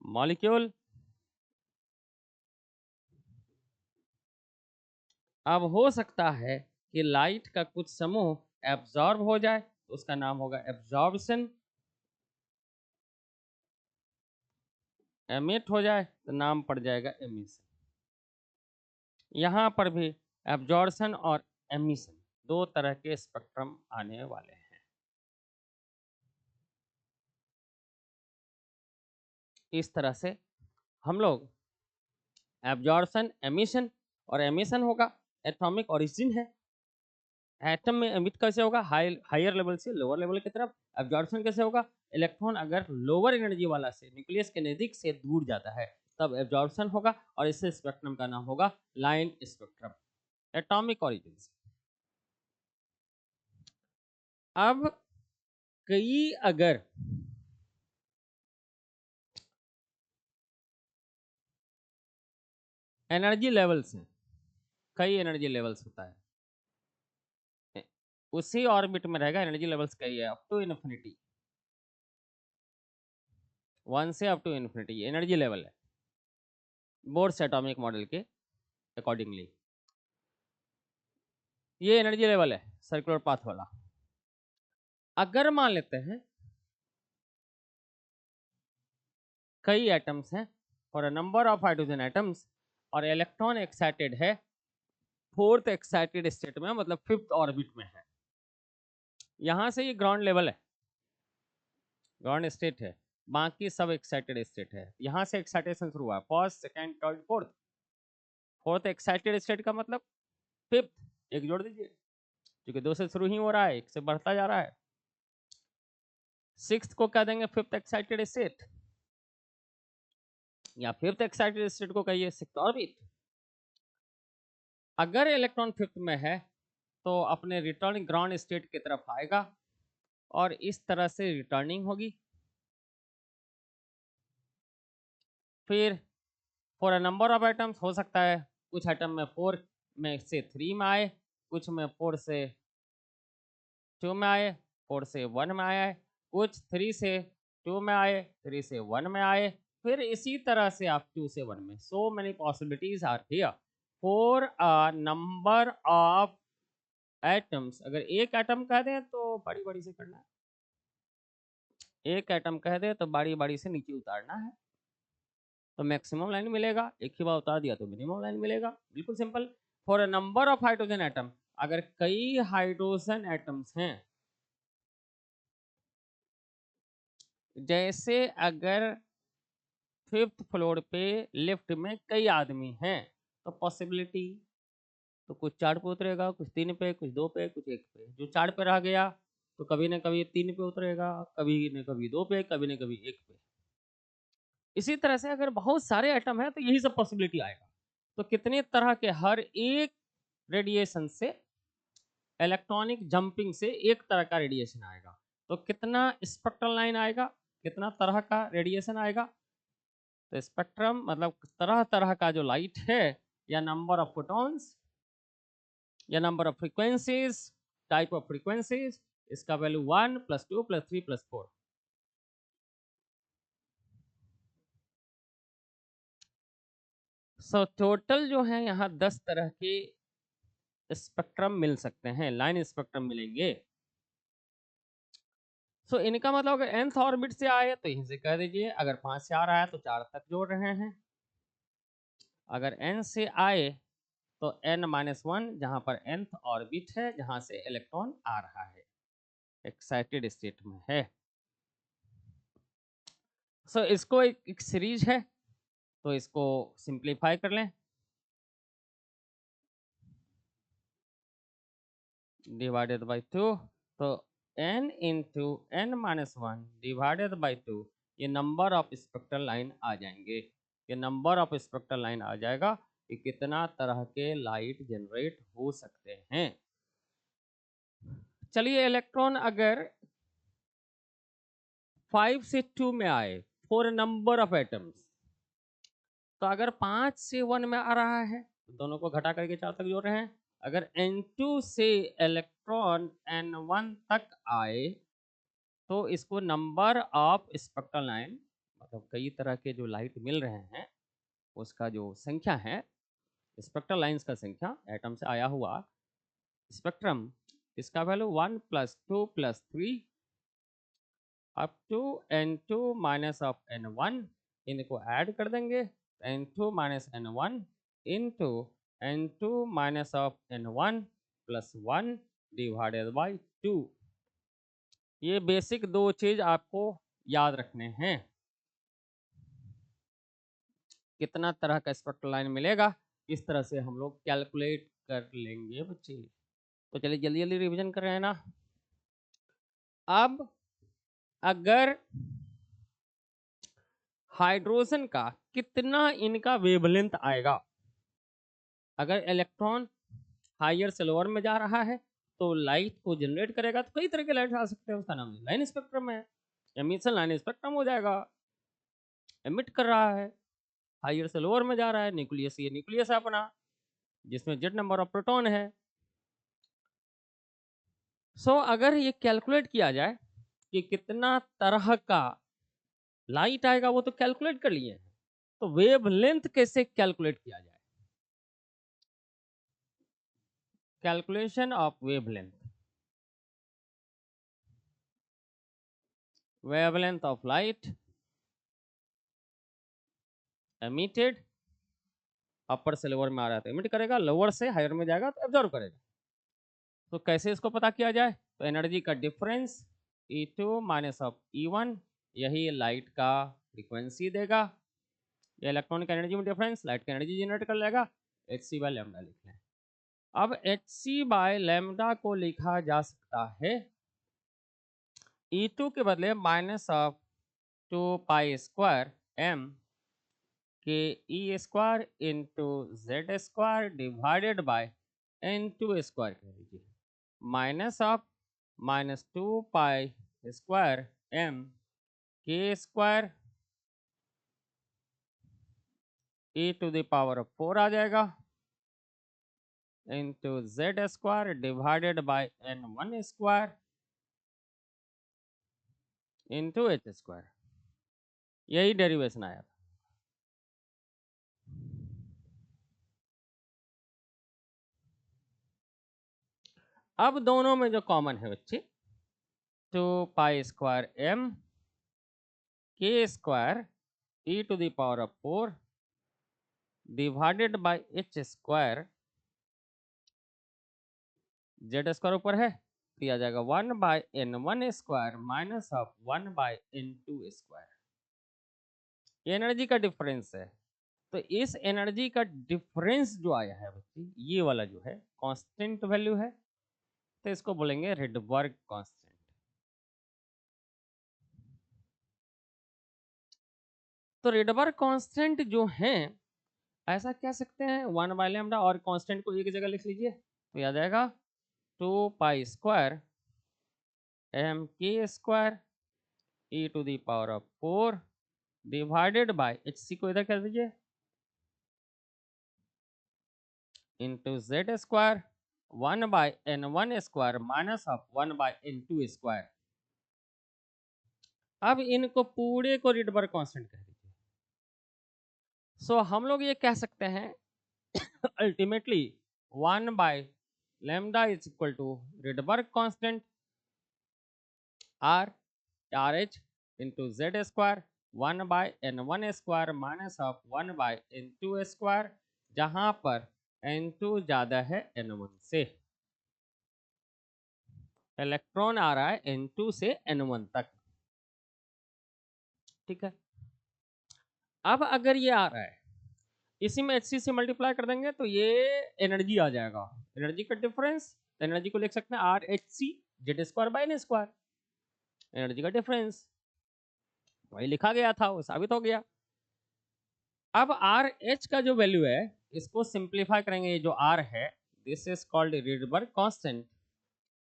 मॉलिक्यूल। अब हो सकता है कि लाइट का कुछ समूह एब्जॉर्ब हो जाए तो उसका नाम होगा एब्जॉर्प्शन। एमिट हो जाए तो नाम पड़ जाएगा एमिशन। यहाँ पर भी एब्जॉर्प्शन और एमिशन दो तरह के स्पेक्ट्रम आने वाले हैं। इस तरह से हम लोग एब्जॉर्प्शन, एमिशन, और एमिशन होगा एटॉमिक ओरिजिन है। एटम में एमिट कैसे होगा, हायर लेवल से लोअर लेवल की तरफ। एब्जॉर्प्शन कैसे होगा, इलेक्ट्रॉन अगर लोअर एनर्जी वाला से न्यूक्लियस के नजदीक से दूर जाता है तब एब्जॉर्प्शन होगा, और इस स्पेक्ट्रम का नाम होगा लाइन स्पेक्ट्रम, एटॉमिक ओरिजिन से। अब कई अगर एनर्जी लेवल्स हैं, कई एनर्जी लेवल्स होता है, उसी ऑर्बिट में रहेगा, एनर्जी लेवल्स कई है, अप टू इन्फिनिटी, 1 से up to infinity energy level है बोर्स एटॉमिक मॉडल के अकॉर्डिंगली। ये एनर्जी लेवल है सर्कुलर पाथ वाला। अगर मान लेते हैं कई एटम्स हैं और नंबर ऑफ हाइड्रोजन एटम्स, और इलेक्ट्रॉन एक्साइटेड है फोर्थ एक्साइटेड स्टेट में, मतलब फिफ्थ ऑर्बिट में है। यहां से ये ग्राउंड लेवल है, ग्राउंड स्टेट है, बाकी सब एक्साइटेड स्टेट है। यहां से एक्साइटेशन शुरू हुआ, first, second, third, fourth. Fourth excited state का मतलब फिफ्थ, एक जोड़ दीजिए, क्योंकि दो से शुरू ही हो रहा है, एक से बढ़ता जा रहा है। सिक्स्थ को कह देंगे फिफ्थ एक्साइटेड स्टेट, या फिफ्थ एक्साइटेड स्टेट को कहिए सिक्स्थ ऑर्बिट। अगर इलेक्ट्रॉन फिफ्थ में है तो अपने रिटर्निंग ग्राउंड स्टेट की तरफ आएगा, और इस तरह से रिटर्निंग होगी। फिर for a number of atoms हो सकता है कुछ एटम में 4 में से 3 में आए, कुछ में 4 से 2 में आए, 4 से 1 में आए, कुछ 3 से 2 में आए, 3 से 1 में आए, फिर इसी तरह से आप 2 से 1 में। So many possibilities are here for a number of atoms. अगर एक एटम कह दें तो बड़ी बड़ी से करना है, एक एटम कह दे तो बारी बारी से नीचे उतारना है, तो मैक्सिमम लाइन मिलेगा। एक ही बार उतार दिया तो मिनिमम लाइन मिलेगा, बिल्कुल simple. For a number of hydrogen atom, अगर कई हाइड्रोजन एटम्स हैं, जैसे अगर फिफ्थ फ्लोर पे लिफ्ट में कई आदमी हैं, तो पॉसिबिलिटी तो कुछ 4 पे उतरेगा, कुछ 3 पे, कुछ 2 पे, कुछ 1 पे। जो 4 पे रह गया तो कभी न कभी 3 पे उतरेगा, कभी न कभी 2 पे, कभी न कभी 1 पे। इसी तरह से अगर बहुत सारे एटम हैं तो यही सब पॉसिबिलिटी आएगा। तो कितने तरह के, हर एक रेडिएशन से, इलेक्ट्रॉनिक जंपिंग से एक तरह का रेडिएशन आएगा, तो कितना स्पेक्ट्रल लाइन आएगा, कितना तरह का रेडिएशन आएगा। तो स्पेक्ट्रम मतलब तरह तरह का जो लाइट है, या नंबर ऑफ फोटॉन्स, या number of frequencies, type of frequencies, इसका वैल्यू 1 + 2 + 3 + 4। सो टोटल जो है यहाँ 10 तरह के स्पेक्ट्रम मिल सकते हैं, लाइन स्पेक्ट्रम मिलेंगे। सो इनका मतलब अगर nth ऑर्बिट से आए तो यहीं से कह दीजिए, अगर 5 से आ रहा है तो 4 तक जोड़ रहे हैं। अगर n से आए तो n-1, जहां पर nth ऑर्बिट है, जहां से इलेक्ट्रॉन आ रहा है, एक्साइटेड स्टेट में है। सो इसको एक सीरीज है, तो इसको सिंप्लीफाई कर लें, डिवाइडेड बाई 2, तो n into n-1 divided by 2, ये नंबर ऑफ स्पेक्ट्रल लाइन आ जाएंगे। ये नंबर ऑफ स्पेक्ट्रल लाइन आ जाएगा कि कितना तरह के लाइट जनरेट हो सकते हैं। चलिए, इलेक्ट्रॉन अगर 5 से 2 में आए फॉर नंबर ऑफ एटम्स, तो अगर 5 से 1 में आ रहा है तो दोनों को घटा करके 4 तक जोड़ रहे हैं। अगर n2 से इलेक्ट्रॉन n1 तक आए तो इसको नंबर ऑफ स्पेक्ट्रल लाइन, मतलब कई तरह के जो लाइट मिल रहे हैं उसका जो संख्या है, स्पेक्ट्रल लाइंस का संख्या, एटम से आया हुआ स्पेक्ट्रम, इसका value 1 + 2 + 3 up to n2 minus of n1। इनको ऐड कर देंगे, n2 - n1 into n2 minus of n1 plus 1 divided by 2। ये बेसिक दो चीज आपको याद रखने हैं। कितना तरह का स्पेक्ट्रल लाइन मिलेगा इस तरह से हम लोग कैलकुलेट कर लेंगे बच्चे। तो चलिए जल्दी जल्दी रिवीजन कर रहे हैं ना। अब अगर हाइड्रोजन का कितना इनका वेवलेंथ आएगा, अगर इलेक्ट्रॉन हायर से लोअर में जा रहा है तो लाइट को जनरेट करेगा। तो कई तरह के लाइट आ सकते हैं, उसका नाम लाइन स्पेक्ट्रम है। एमिशन लाइन स्पेक्ट्रम हो जाएगा, एमिट कर रहा है, हायर से लोअर में जा रहा है। न्यूक्लियस, ये न्यूक्लियस है अपना जिसमें जेड नंबर ऑफ प्रोटॉन है। सो अगर ये कैलकुलेट किया जाए कि कितना तरह का लाइट आएगा, वो तो कैलकुलेट कर लिए हैं, तो वेवलेंथ कैसे कैलकुलेट किया जाए? Calculation of wavelength, wavelength of light emitted, अपर से लोअर में आ रहा है तो एमिट करेगा, लोअर से हायर में जाएगा तो एब्जॉर्व करेगा। तो कैसे इसको पता किया जाए? तो एनर्जी का difference E2 minus of E1, यही लाइट का फ्रीक्वेंसी देगा। ये इलेक्ट्रॉनिक एनर्जी में डिफरेंस लाइट का एनर्जी जनरेट कर लेगा। hc बाय लैम्डा लिख लें। अब hc बाय लैम्डा को लिखा जा सकता है E2 के बदले minus of 2 pi square m के E square into Z square divided by n2 square कह लीजिए, minus of minus 2 pi square m के square e to the power of 4 आ जाएगा into Z square divided by n1 square into H square. यही derivation आया था। अब दोनों में जो कॉमन है बच्चे, 2 पाई स्क्वायर m के square e to the power of 4 divided by h square, z square ऊपर है तो आ जाएगा 1 by n1 square minus of 1 by n2 square. ये एनर्जी का डिफरेंस है। तो इस एनर्जी का डिफरेंस जो आया है बच्चे, ये वाला जो है कांस्टेंट वैल्यू है, तो इसको बोलेंगे रिडबर्ग कांस्टेंट। तो रिडबर्ग कांस्टेंट जो है, ऐसा कह सकते हैं 1 बाय लैम्डा, और कांस्टेंट को एक जगह लिख लीजिए तो याद आएगा 2 पाई स्क्वायर m के square e to the power of 4 divided by hc को इधर कर दीजिए into Z square 1 by n1 square minus of 1 by n2 square. अब इनको पूरे को रिडबर्ग कांस्टेंट कह दीजिए। सो हम लोग ये कह सकते हैं ultimately 1 bye lambda is equal to Rydberg constant R R H into Z square 1 by n1 square minus of 1 by n2 square, जहां पर n2 ज्यादा है n1 से। इलेक्ट्रॉन आ रहा है n2 से n1 तक, ठीक है। अब अगर ये आ रहा है, इसी में hc से मल्टीप्लाई कर देंगे तो ये एनर्जी आ जाएगा, एनर्जी का डिफरेंस। एनर्जी को लिख सकते हैं R H C Z square by N square, energy का डिफरेंस वही लिखा गया था, वो साबित हो गया। अब आर एच का जो वैल्यू है, इसको सिंप्लीफाई करेंगे, ये जो आर है this is called Rydberg constant.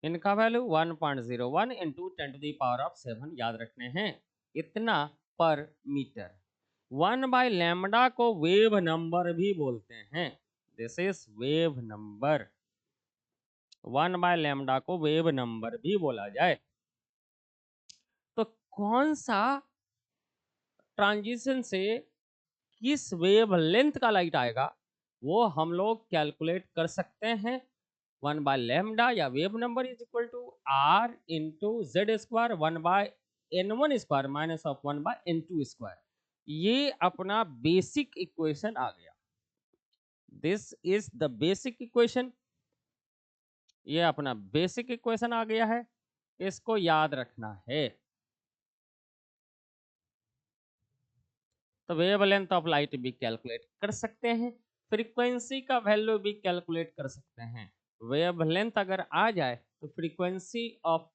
इनका value 1.01 into 10 to the power of 7 याद रखने हैं, इतना पर मीटर। 1 बाय लैम्डा को वेव नंबर भी बोलते हैं, this is wave number. 1 bye lambda को वेव नंबर भी बोला जाए। तो कौन सा ट्रांजिशन से किस वेव लेंथ का लाइट आएगा, वो हम लोग कैलकुलेट कर सकते हैं। 1 बाय लैम्डा या wave number is equal to R into Z square 1 by n1 square minus of 1 by n2 square. ये अपना बेसिक इक्वेशन आ गया। This is the basic equation. ये अपना बेसिक इक्वेशन आ गया है, इसको याद रखना है। तो वेवलेंथ ऑफ लाइट भी कैलकुलेट कर सकते हैं, फ्रीक्वेंसी का वैल्यू भी कैलकुलेट कर सकते हैं। वेवलेंथ अगर आ जाए तो फ्रीक्वेंसी ऑफ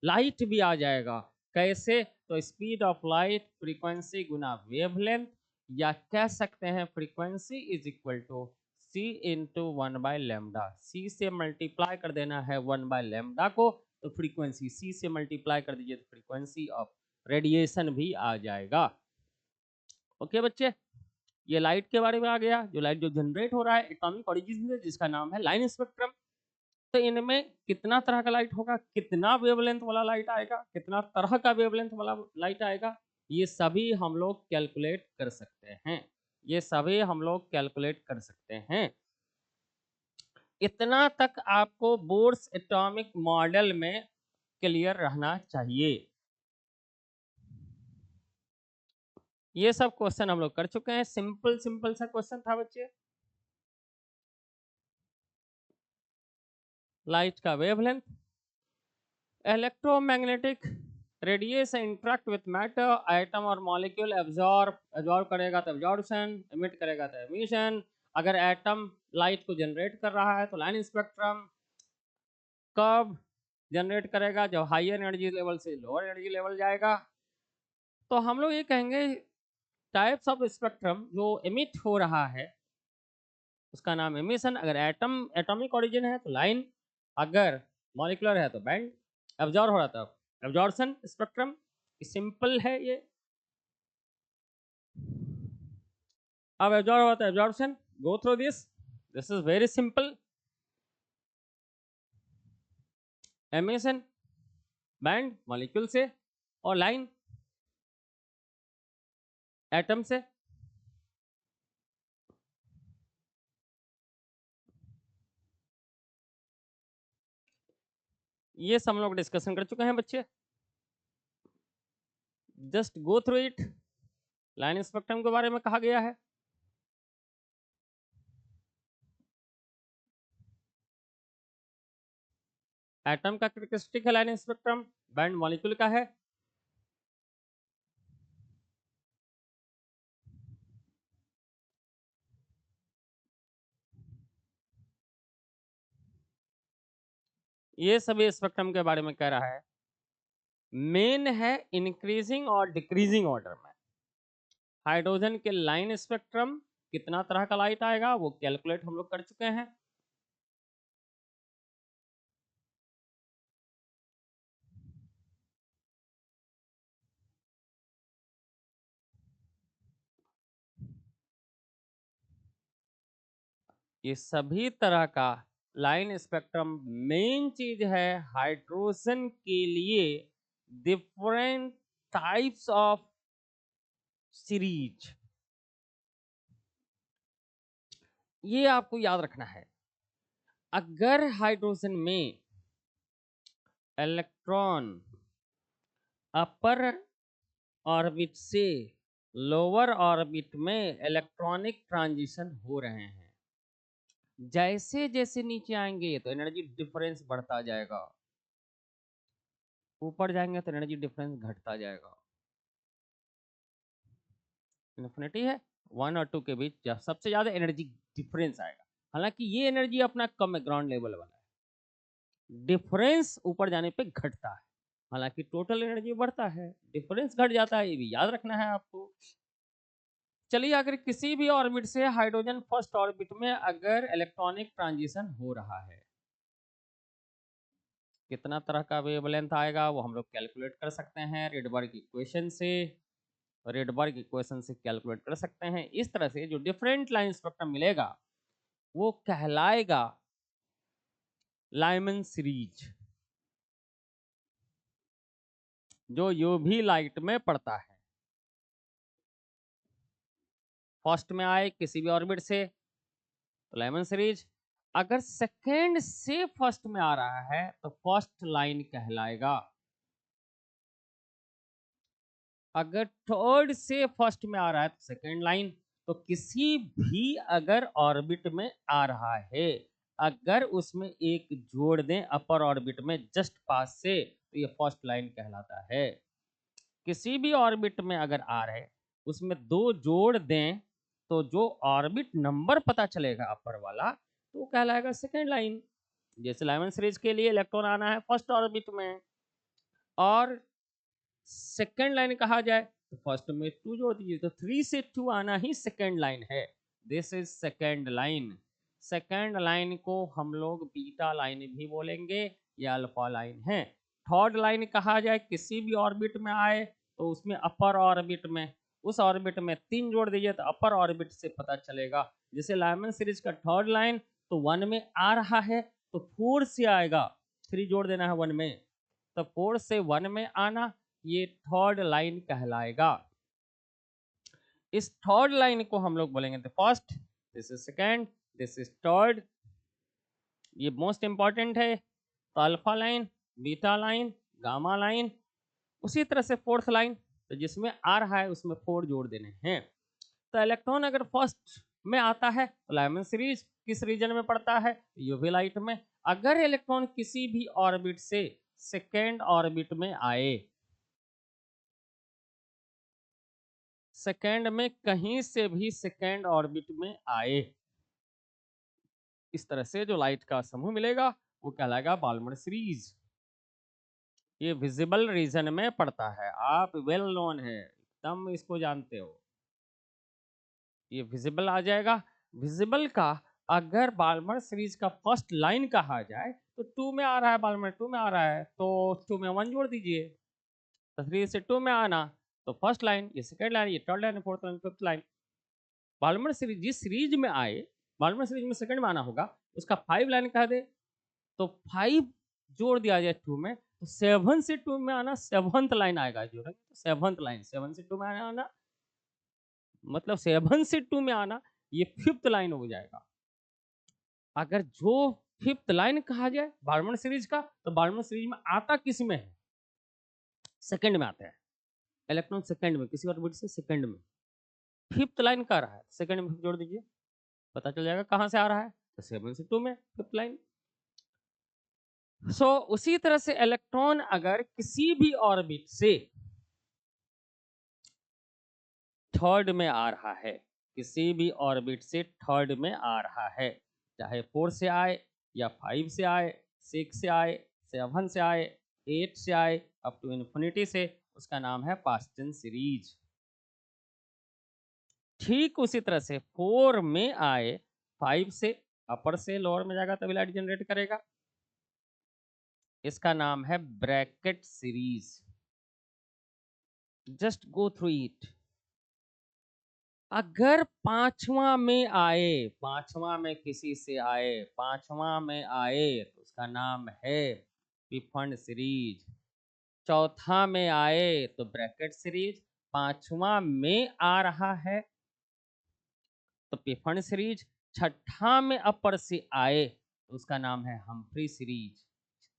लाइट भी आ जाएगा। कैसे? तो स्पीड ऑफ लाइट फ्रीक्वेंसी गुना वेवलेंथ, या कह सकते हैं frequency is equal to C into 1/λ। C से मल्टीप्लाई कर देना है 1/λ को, तो फ्रीक्वेंसी सी से मल्टीप्लाई कर दीजिए तो फ्रीक्वेंसी ऑफ रेडिएशन भी आ जाएगा। ओके बच्चे, ये लाइट के बारे में आ गया। जो लाइट जो जनरेट हो रहा है एटॉमिक ऑरिजिन से, जिसका नाम है लाइन स्पेक्ट्रम। तो इनमें कितना तरह का लाइट होगा, कितना वेवलेंथ वाला लाइट आएगा, कितना तरह का वेवलेंथ वाला लाइट आएगा, ये सभी हम लोग कैलकुलेट कर सकते हैं। ये सभी हम लोग कैलकुलेट कर सकते हैं। इतना तक आपको बोर्स एटॉमिक मॉडल में क्लियर रहना चाहिए। ये सब क्वेश्चन हम लोग कर चुके हैं। सिंपल सिंपल सा क्वेश्चन था बच्चे। लाइट का wavelength, electromagnetic radiation interact with matter, atom और मॉलिक्यूल एब्जॉर्ब करेगा तो एब्जॉर्प्शन, एमिट करेगा तो एमिशन। अगर एटम लाइट को जनरेट कर रहा है तो लाइन स्पेक्ट्रम कब जनरेट करेगा, जब हायर एनर्जी लेवल से लोअर एनर्जी लेवल जाएगा। तो हम लोग ये कहेंगे टाइप्स ऑफ स्पेक्ट्रम जो एमिट हो रहा है उसका नाम एमिशन। अगर एटॉमिक ऑरिजिन है तो लाइन, अगर मॉलिक्यूलर है तो बैंड, एब्जॉर्ब हो रहा था एब्जॉर्प्शन स्पेक्ट्रम। सिंपल है ये। अब एब्जॉर्ब होता है absorption, go through this is very simple. Emission band molecule से, और लाइन एटम से। ये सब हम लोग डिस्कशन कर चुके हैं बच्चे, just go through it. Line spectrum के बारे में कहा गया है। एटम का कैरेक्टरिस्टिक है लाइन स्पेक्ट्रम, बैंड मॉलिक्यूल का है। ये सभी स्पेक्ट्रम के बारे में कह रहा है। मेन है इंक्रीजिंग और डिक्रीजिंग ऑर्डर में। हाइड्रोजन के लाइन स्पेक्ट्रम कितना तरह का लाइट आएगा वो कैलकुलेट हम लोग कर चुके हैं। ये सभी तरह का लाइन स्पेक्ट्रम मेन चीज है हाइड्रोजन के लिए। डिफरेंट टाइप्स ऑफ सीरीज, ये आपको याद रखना है। अगर हाइड्रोजन में इलेक्ट्रॉन अपर ऑर्बिट से लोअर ऑर्बिट में इलेक्ट्रॉनिक ट्रांजिशन हो रहे हैं, जैसे जैसे नीचे आएंगे तो एनर्जी डिफरेंस बढ़ता जाएगा, ऊपर जाएंगे तो एनर्जी डिफरेंस घटता जाएगा। इन्फिनिटी है, 1 और 2 के बीच सबसे ज्यादा एनर्जी डिफरेंस आएगा। हालांकि ये एनर्जी अपना कम है, ग्राउंड लेवल वाला है। डिफरेंस ऊपर जाने पे घटता है, हालांकि टोटल एनर्जी बढ़ता है, डिफरेंस घट जाता है। ये भी याद रखना है आपको। चलिए, अगर किसी भी ऑर्बिट से हाइड्रोजन फर्स्ट ऑर्बिट में अगर इलेक्ट्रॉनिक ट्रांजिशन हो रहा है, कितना तरह का वेवलेंथ आएगा वो हम लोग कैलकुलेट कर सकते हैं रेडबर्ग इक्वेशन से। रेडबर्ग इक्वेशन से कैलकुलेट कर सकते हैं। इस तरह से जो डिफरेंट लाइन स्पेक्ट्रम मिलेगा वो कहलाएगा लाइमन सीरीज, जो यूवी लाइट में पड़ता है। फर्स्ट में आए किसी भी ऑर्बिट से तो लाइमन सीरीज, अगर सेकेंड से फर्स्ट में आ रहा है तो फर्स्ट लाइन कहलाएगा। अगर थर्ड से फर्स्ट में आ रहा है तो सेकेंड लाइन। तो किसी भी अगर ऑर्बिट में आ रहा है, अगर उसमें एक जोड़ दें अपर ऑर्बिट में जस्ट पास से, तो ये फर्स्ट लाइन कहलाता है। किसी भी ऑर्बिट में अगर आ रहे उसमें 2 जोड़ दें, तो जो ऑर्बिट नंबर पता चलेगा अपर वाला, तो वो कहलाएगा सेकेंड लाइन। जैसे लाइमन सीरीज के लिए इलेक्ट्रॉन आना है फर्स्ट ऑर्बिट में, और सेकेंड लाइन कहा जाए तो फर्स्ट में 2 जोड़ दीजिए, तो 3 से 2 आना ही सेकेंड लाइन है। This is second line. Second line को हम लोग बीटा लाइन भी बोलेंगे, या अल्फा लाइन है। थर्ड लाइन कहा जाए किसी भी ऑर्बिट में आए तो उसमें अपर ऑर्बिट में, उस ऑर्बिट में 3 जोड़ दीजिए तो अपर ऑर्बिट से पता चलेगा। जैसे लाइमन सीरीज का थर्ड लाइन तो 1 में आ रहा है तो 4 से आएगा, 3 जोड़ देना है 1 में, तो 4 से 1 में आना, ये थर्ड लाइन कहलाएगा। इस थर्ड लाइन को हम लोग बोलेंगे first, this is second, this is third. ये मोस्ट इंपॉर्टेंट है। तो alpha line, beta line, gamma line. उसी तरह से फोर्थ लाइन, तो जिसमें आ रहा है उसमें 4 जोड़ देने हैं। तो इलेक्ट्रॉन अगर फर्स्ट में आता है तो लाइमन सीरीज किस रीजन में पड़ता है? यूवी लाइट में। अगर इलेक्ट्रॉन किसी भी ऑर्बिट से सेकेंड ऑर्बिट में आए, सेकेंड में कहीं से भी सेकेंड ऑर्बिट में आए, इस तरह से जो लाइट का समूह मिलेगा वो कहलाएगा बाल्मर सीरीज। ये विजिबल रीजन में पड़ता है, आप वेल नोन है, एकदम इसको जानते हो। ये विजिबल आ जाएगा। विजिबल का अगर बाल्मर सीरीज का फर्स्ट लाइन कहा जाए तो 2 में आ रहा है, बाल्मर 2 में आ रहा है तो 2 में 1 जोड़ दीजिए, तो 3 से 2 में आना तो फर्स्ट लाइन, ये सेकेंड लाइन, ये third line, fourth line, fifth line. Balmer series जिस सीरीज में आए, बाल्मर सीरीज में सेकंड में आना होगा, उसका 5 लाइन कह दे तो 5 जोड़ दिया जाए 2 में, तो 7 से 2 में आना सेवंथ लाइन आएगा, जोड़ेंगे तो सेवंथ लाइन, 7 से 2 में आना मतलब 7 से 2 में आना, ये फिफ्थ लाइन हो जाएगा। अगर जो फिफ्थ लाइन कहा जाए बाल्मर सीरीज का, तो बाल्मर सीरीज में आता किस में है? सेकंड में आता है। इलेक्ट्रॉन सेकंड में, किसी ऑर्बिट से सेकंड में फिफ्थ लाइन का रहा है, सेकंड में जोड़ दीजिए, पता चल जाएगा कहां से आ रहा है, तो 7 से 2 में फिफ्थ लाइन। सो उसी तरह से इलेक्ट्रॉन अगर किसी भी ऑर्बिट से थर्ड में आ रहा है, किसी भी ऑर्बिट से थर्ड में आ रहा है, चाहे 4 से आए या 5 से आए, 6 से आए, 7 से आए, 8 से आए, अप टू इन्फिनिटी से, उसका नाम है पास्टन सीरीज। ठीक उसी तरह से 4 में आए, 5 से अपर से लोअर में जाएगा तभी लाइट जनरेट करेगा, इसका नाम है Brackett series. Just go through it. अगर 5वां में आए, 5वां में किसी से आए, 5वां में आए तो उसका नाम है पिफंड सीरीज। चौथा में आए तो ब्रैकेट सीरीज, 5वां में आ रहा है तो पिफंड सीरीज, छठा में अपर से आए तो उसका नाम है हम्फ्री सीरीज,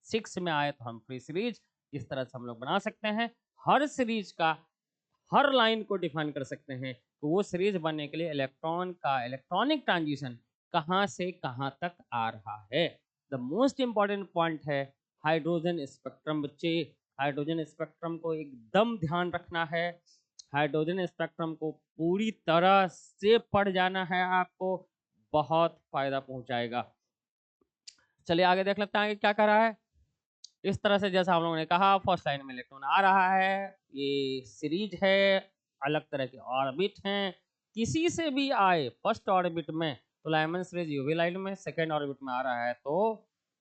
6 में आए तो हम्फ्री सीरीज। इस तरह से हम लोग बना सकते हैं। हर सीरीज का हर लाइन को डिफाइन कर सकते हैं, तो वो सीरीज बनने के लिए इलेक्ट्रॉन का इलेक्ट्रॉनिक ट्रांजिशन कहाँ से कहाँ तक आ रहा है। द मोस्ट इंपॉर्टेंट पॉइंट है हाइड्रोजन स्पेक्ट्रम। बच्चे हाइड्रोजन स्पेक्ट्रम को एकदम ध्यान रखना है। हाइड्रोजन स्पेक्ट्रम को पूरी तरह से पढ़ जाना है, आपको बहुत फायदा पहुंचाएगा। चलिए आगे देख लेते हैं आगे क्या कर रहा है। इस तरह से जैसा हम लोगों ने कहा, फर्स्ट लाइन में इलेक्ट्रॉन आ रहा है, ये सीरीज है, अलग तरह के ऑर्बिट हैं, किसी से भी आए फर्स्ट ऑर्बिट में तो लाइमन सीरीज यूवी लाइट में, सेकेंड ऑर्बिट में आ रहा है तो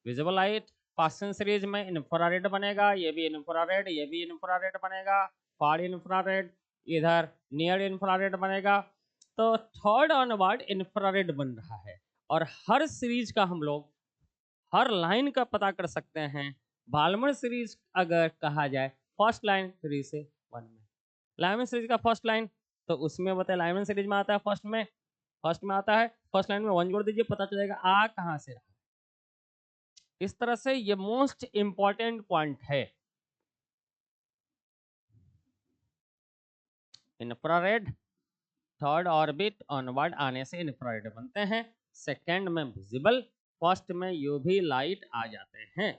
विजिबल लाइट। पास्टन सीरीज में इंफ्रारेड बनेगा, ये भी इंफ्रारेड, ये भी इंफ्रारेड बनेगा, फार इंफ्रारेड, इधर नियर इंफ्रारेड बनेगा। तो थर्ड ऑनवर्ड इंफ्रारेड बन रहा है। और हर सीरीज का हम लोग हर लाइन का पता कर सकते हैं। बाल्मर सीरीज अगर कहा जाए फर्स्ट लाइन 3 से 1 में, लाइमन सीरीज का फर्स्ट लाइन तो उसमें बताए लाइमन सीरीज में आता है फर्स्ट में आता है, फर्स्ट लाइन में 1 जोड़ दीजिए, पता चलेगा आ कहां से रहा। इस तरह से ये मोस्ट इंपॉर्टेंट पॉइंट है। इंफ्रारेड, थर्ड ऑर्बिट ऑनवर्ड आने से इंफ्रारेड बनते हैं, सेकंड में विजिबल, फर्स्ट में यूवी लाइट आ जाते हैं।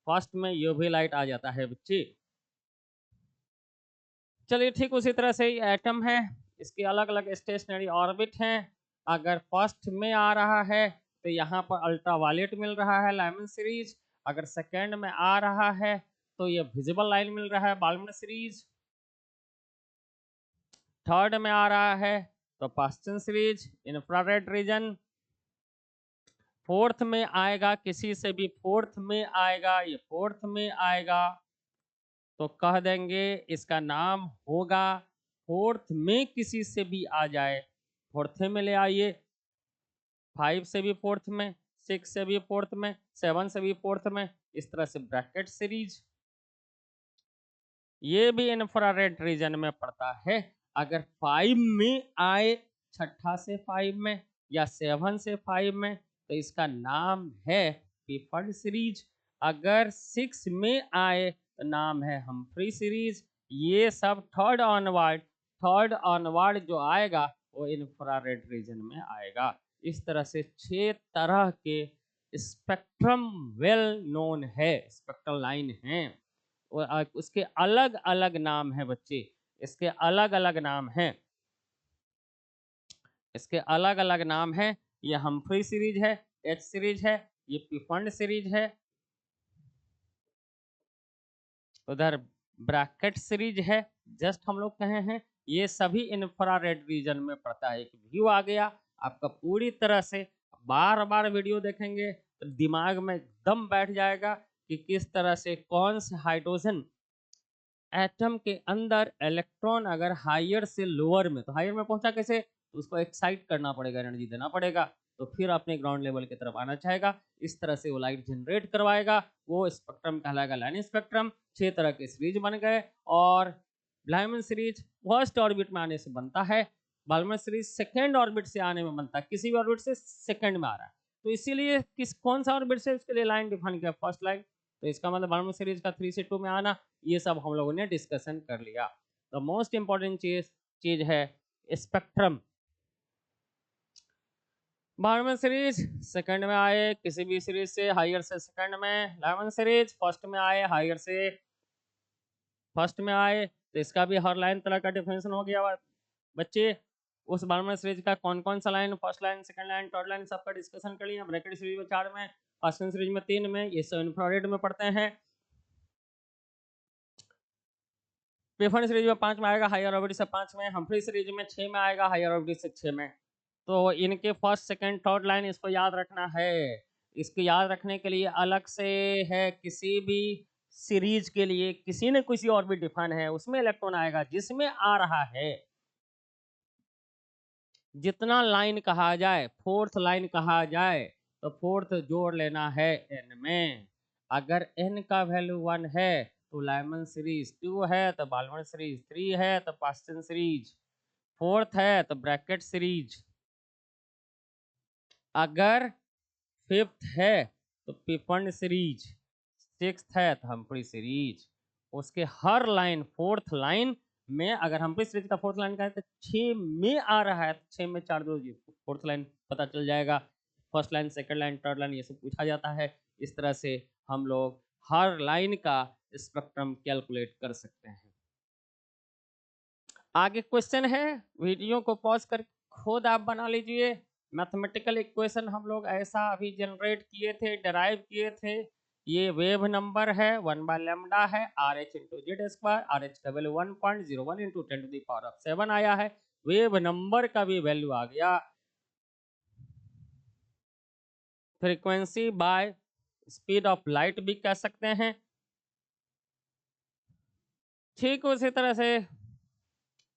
फर्स्ट में यूवी लाइट आ जाता है बच्चे। चलिए ठीक उसी तरह से ही एटम है, इसके अलग अलग स्टेशनरी ऑर्बिट हैं। अगर फर्स्ट में आ रहा है तो यहाँ पर अल्ट्रावायलेट मिल रहा है लाइमन सीरीज, अगर सेकेंड में आ रहा है तो ये विजिबल लाइन मिल रहा है बाल्मर सीरीज, थर्ड में आ रहा है तो Paschen series infrared reason, fourth में आएगा किसी से भी फोर्थ में आएगा, ये फोर्थ में आएगा तो कह देंगे इसका नाम होगा, फोर्थ में किसी से भी आ जाए फोर्थ में ले आइए, 5 से भी फोर्थ में, 6 से भी फोर्थ में, 7 से भी फोर्थ में, इस तरह से ब्रैकेट सीरीज। ये भी इंफ्रारेड रीजन में पड़ता है। अगर 5 में आए, छठा से 5 में या 7 से 5 में, तो इसका नाम है पिफर्ड सीरीज। अगर 6 में आए तो नाम है हम्फ्री सीरीज। ये सब थर्ड ऑनवर्ड जो आएगा वो इंफ्रारेड रीजन में आएगा। इस तरह से 6 तरह के स्पेक्ट्रम वेल नोन है, स्पेक्ट्रल लाइन है, और उसके अलग अलग नाम है बच्चे, इसके अलग अलग नाम हैं, इसके अलग अलग नाम हैं। ये हम्फ्री सीरीज है, एच सीरीज है, ये पिफंड सीरीज है, उधर ब्रैकेट सीरीज है, जस्ट हम लोग कहे हैं। ये सभी इंफ्रारेड रीजन में पड़ता है। एक व्यू आ गया आपका, पूरी तरह से बार बार वीडियो देखेंगे तो दिमाग में एकदम बैठ जाएगा कि किस तरह से कौन से हाइड्रोजन एटम के अंदर इलेक्ट्रॉन अगर हायर से लोअर में, तो हायर में पहुंचा कैसे, तो उसको एक्साइट करना पड़ेगा, एनर्जी देना पड़ेगा, तो फिर अपने ग्राउंड लेवल की तरफ आना चाहेगा। इस तरह से वो लाइट जनरेट करवाएगा, वो स्पेक्ट्रम कहलाएगा लाइन स्पेक्ट्रम। 6 तरह के सीरीज बन गए, और लाइमन सीरीज फर्स्ट ऑर्बिट में आने से बनता है, बाल्मर सीरीज सेकेंड ऑर्बिट से आने में बनता है, किसी भी ऑर्बिट से सेकेंड में आ रहा है, तो इसीलिए कौन सा ऑर्बिट से उसके लिए लाइन डिफाइन किया, फर्स्ट लाइन। तो इसका मतलब बाल्मर सीरीज का 3 से 2 में आना, ये सब हम लोगों ने डिस्कशन कर लिया। तो मोस्ट इंपॉर्टेंट चीज है स्पेक्ट्रम। बारहवें सीरीज सेकंड में आए, किसी भी सीरीज से हायर से सेकंड में, 11 सीरीज फर्स्ट में आए, हायर से फर्स्ट में आए, तो इसका भी हर लाइन तरह का डिफरेंशिएशन हो गया बच्चे। उस 12वें सीरीज का कौन कौन सा line, first line, second line, third line, सबका डिस्कशन कर लिया। ब्रैकेट सीरीज में 4 में, फर्स्ट सीरीज में 3 में, ये सब इंफ्रारेड में पढ़ते हैं। पिफर्ड सीरीज में 5 में आएगा, हायर ऑर्बिट से 5 में। हम्फ्री सीरीज में 6 में आएगा, हायर ऑर्बिट से 6 में। तो इनके फर्स्ट सेकंड थर्ड लाइन इसको याद रखना है। इसको याद रखने के लिए अलग से है, किसी भी सीरीज के लिए किसी न किसी ऑर्बिट डिफाइन है, उसमें इलेक्ट्रॉन आएगा जिसमें आ रहा है, जितना लाइन कहा जाए, फोर्थ लाइन कहा जाए, तो फोर्थ जोड़ लेना है एन में। अगर एन का वैल्यू 1 है तो लाइमन सीरीज 2 है, तो बाल्मर सीरीज 3 है, तो पास्टन सीरीज फोर्थ है, तो ब्रैकेट सीरीज। अगर फिफ्थ है तो पिफंड सीरीज, सिक्स्थ है तो हम्फ्री सीरीज। उसके हर लाइन, फोर्थ लाइन में अगर हम्फ्री सीरीज का फोर्थ लाइन का है तो 6 में आ रहा है, तो 6 में 4 दो, फोर्थ लाइन पता चल जाएगा। First line, second line, third line, ये सब पूछा जाता है। इस तरह से हम लोग हर लाइन का स्पेक्ट्रम कैलकुलेट कर सकते हैं। आगे क्वेश्चन है, वीडियो को पॉज कर खुद आप बना लीजिए। मैथमेटिकल इक्वेशन हम लोग ऐसा अभी जनरेट किए थे, डराइव किए थे। ये वेव नंबर है, 1/λ है, RH into Z square, RH का वैल्यू 1.01 इंटू 10⁻⁷ आया है। वेव नंबर का भी वैल्यू आ गया। Frequency by speed of light भी कह सकते हैं। ठीक उसी तरह से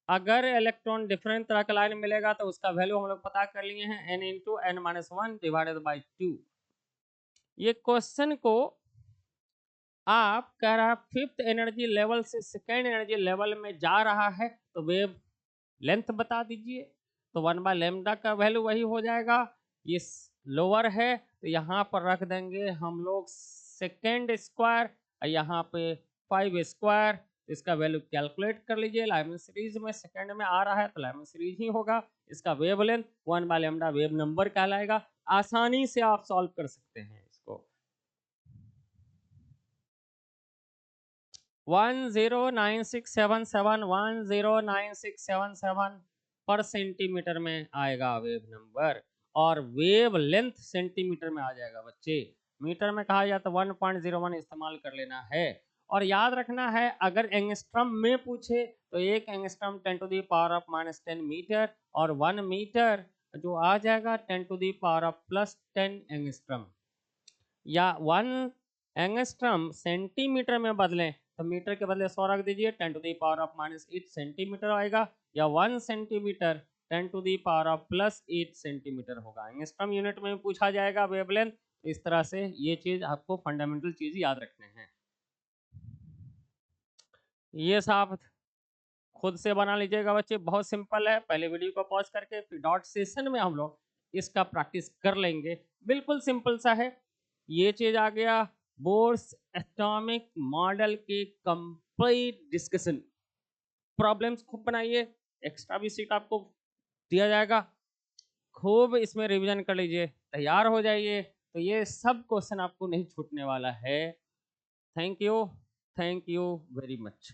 अगर इलेक्ट्रॉन डिफरेंट तरह का लाइन मिलेगा तो उसका वैल्यू हम लोग पता कर लिए हैं, n into n minus 1 divided by 2। ये क्वेश्चन को आप कह रहा फिफ्थ एनर्जी लेवल से सेकेंड एनर्जी लेवल में जा रहा है तो वेव लेंथ बता दीजिए। तो 1/λ का वैल्यू वही हो जाएगा। ये लोअर है तो यहाँ पर रख देंगे हम लोग सेकेंड स्क्वायर, यहाँ पे 5 स्क्वायर, तो इसका वैल्यू कैलकुलेट कर लीजिए। लाइबनिट्ज सीरीज में सेकंड में आ रहा है तो लाइबनिट्ज सीरीज ही होगा। इसका वेवलेंथ 1/λ वेव नंबर कहलाएगा। आसानी से आप सॉल्व कर सकते हैं इसको। 109677 पर सेंटीमीटर में आएगा वेव नंबर, और वेव लेंथ सेंटीमीटर में आ जाएगा बच्चे। मीटर में कहा जाए तो 1.01 इस्तेमाल कर लेना है। और याद रखना है, अगर एंगस्ट्रम में पूछे तो एक एंगस्ट्रम 10⁻⁻10 मीटर, और 1 मीटर जो आ जाएगा 10⁻+10 एंगस्ट्रम। या 1 एंगस्ट्रम सेंटीमीटर में बदलें तो मीटर के बदले 100 रख दीजिए, 10⁻⁻8 सेंटीमीटर आएगा। या 1 सेंटीमीटर 10⁻+8 सेंटीमीटर होगा। एंगस्ट्रम यूनिट में पूछा जाएगा वेवलेंथ। इस तरह से ये चीज आपको फंडामेंटल चीज याद रखने हैं। ये साहब खुद से बना लीजिएगा बच्चे, बहुत सिंपल है। पहले वीडियो को पॉज करके फिर डॉट सेशन में हम लोग इसका प्रैक्टिस कर लेंगे। बिल्कुल सिंपल सा है। ये चीज आ गया बोर्स एटॉमिक मॉडल की कंप्लीट डिस्कशन। प्रॉब्लम्स खूब बनाइए, एक्स्ट्रा भी सीट आपको दिया जाएगा, खूब इसमें रिवीजन कर लीजिए, तैयार हो जाइए। तो ये सब क्वेश्चन आपको नहीं छूटने वाला है। Thank you very much.